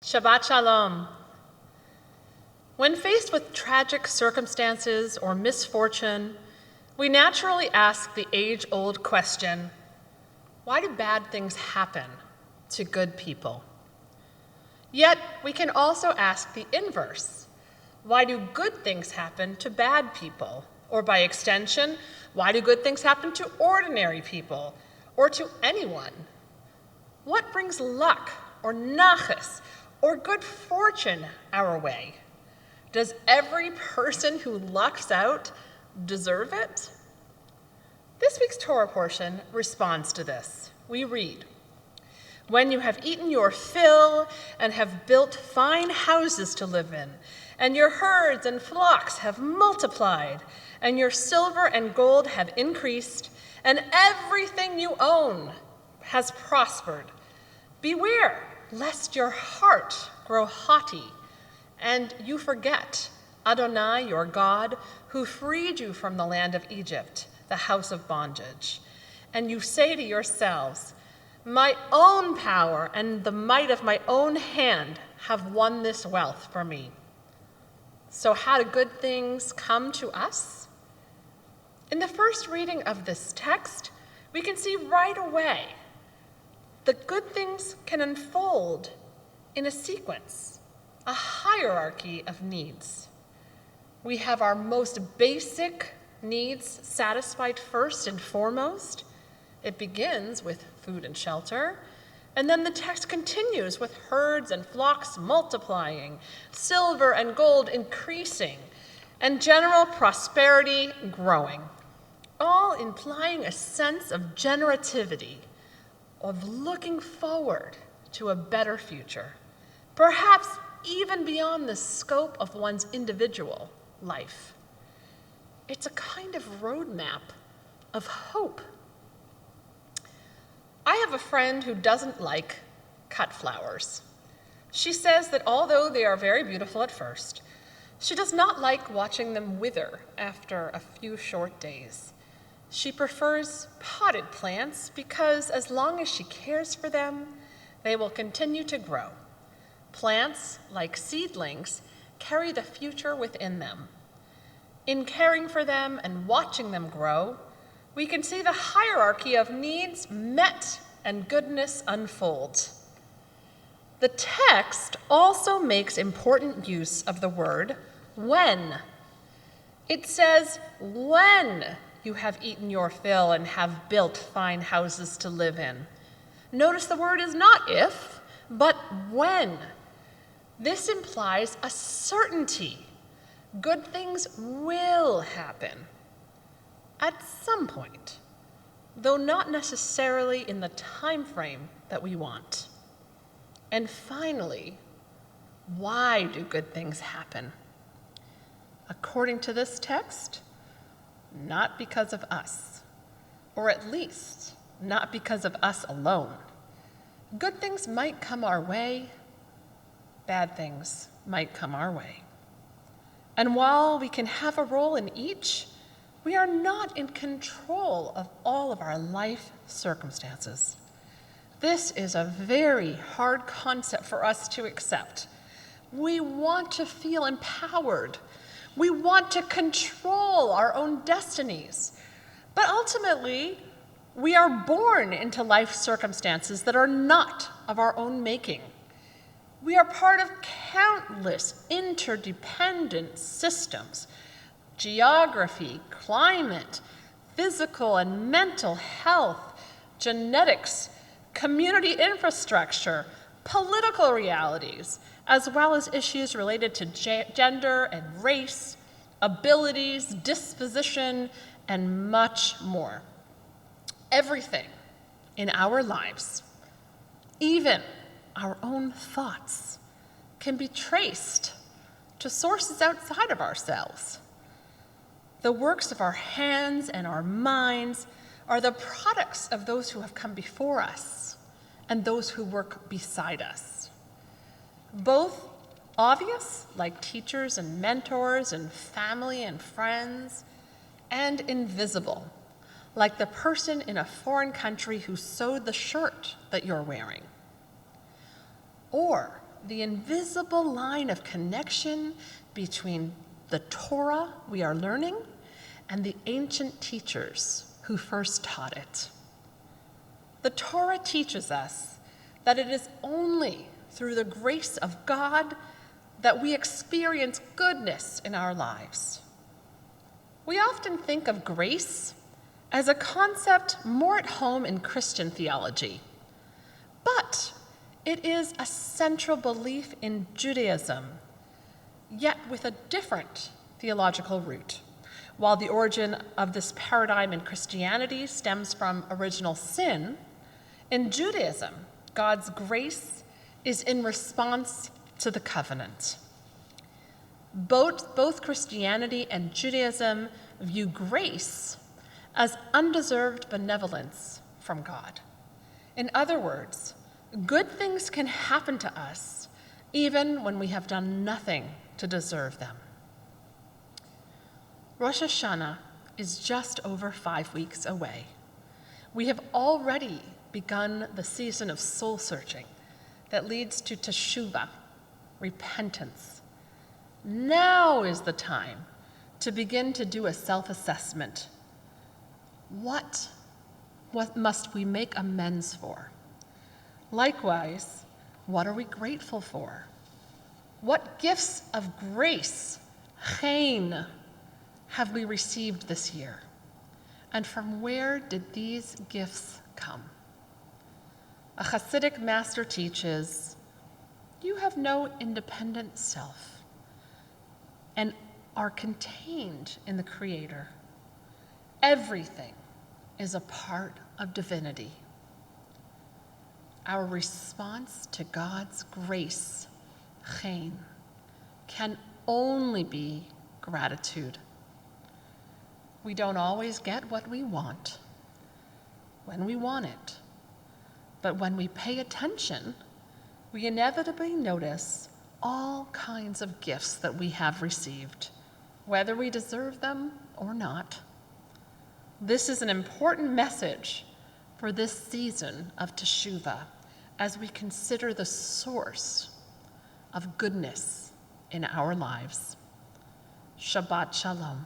Shabbat Shalom. When faced with tragic circumstances or misfortune, we naturally ask the age-old question, why do bad things happen to good people? Yet, we can also ask the inverse. Why do good things happen to bad people? Or by extension, why do good things happen to ordinary people or to anyone? What brings luck or nachas or good fortune our way? Does every person who lucks out deserve it? This week's Torah portion responds to this. We read, "When you have eaten your fill and have built fine houses to live in, and your herds and flocks have multiplied, and your silver and gold have increased, and everything you own has prospered, beware lest your heart grow haughty, and you forget Adonai, your God, who freed you from the land of Egypt, the house of bondage. And you say to yourselves, my own power and the might of my own hand have won this wealth for me." So how do good things come to us? In the first reading of this text, we can see right away that good things can unfold in a sequence, a hierarchy of needs. We have our most basic needs satisfied first and foremost. It begins with food and shelter, and then the text continues with herds and flocks multiplying, silver and gold increasing, and general prosperity growing, all implying a sense of generativity, of looking forward to a better future, perhaps even beyond the scope of one's individual life. It's a kind of roadmap of hope. I have a friend who doesn't like cut flowers. She says that although they are very beautiful at first, she does not like watching them wither after a few short days. She prefers potted plants because as long as she cares for them, they will continue to grow. Plants, like seedlings, carry the future within them. In caring for them and watching them grow, we can see the hierarchy of needs met and goodness unfold. The text also makes important use of the word when. It says, when you have eaten your fill and have built fine houses to live in. Notice the word is not if, but when. This implies a certainty. Good things will happen at some point, though not necessarily in the time frame that we want. And finally, why do good things happen? According to this text, not because of us, or at least not because of us alone. Good things might come our way, bad things might come our way. And while we can have a role in each, we are not in control of all of our life circumstances. This is a very hard concept for us to accept. We want to feel empowered. We want to control our own destinies. But ultimately, we are born into life circumstances that are not of our own making. We are part of countless interdependent systems: geography, climate, physical and mental health, genetics, community infrastructure, political realities, as well as issues related to gender and race, abilities, disposition, and much more. Everything in our lives, even our own thoughts, can be traced to sources outside of ourselves. The works of our hands and our minds are the products of those who have come before us and those who work beside us. Both obvious, like teachers and mentors and family and friends, and invisible, like the person in a foreign country who sewed the shirt that you're wearing. Or the invisible line of connection between the Torah we are learning and the ancient teachers who first taught it. The Torah teaches us that it is only through the grace of God that we experience goodness in our lives. We often think of grace as a concept more at home in Christian theology, but it is a central belief in Judaism, yet with a different theological root. While the origin of this paradigm in Christianity stems from original sin, in Judaism, God's grace is in response to the covenant. Both Christianity and Judaism view grace as undeserved benevolence from God. In other words, good things can happen to us even when we have done nothing to deserve them. Rosh Hashanah is just over 5 weeks away. We have already begun the season of soul searching that leads to teshuvah, repentance. Now is the time to begin to do a self-assessment. What must we make amends for? Likewise, what are we grateful for? What gifts of grace, chen, have we received this year? And from where did these gifts come? A Hasidic master teaches, you have no independent self and are contained in the Creator. Everything is a part of divinity. Our response to God's grace, chen, can only be gratitude. We don't always get what we want when we want it, but when we pay attention, we inevitably notice all kinds of gifts that we have received, whether we deserve them or not. This is an important message for this season of teshuvah as we consider the source of goodness in our lives. Shabbat Shalom.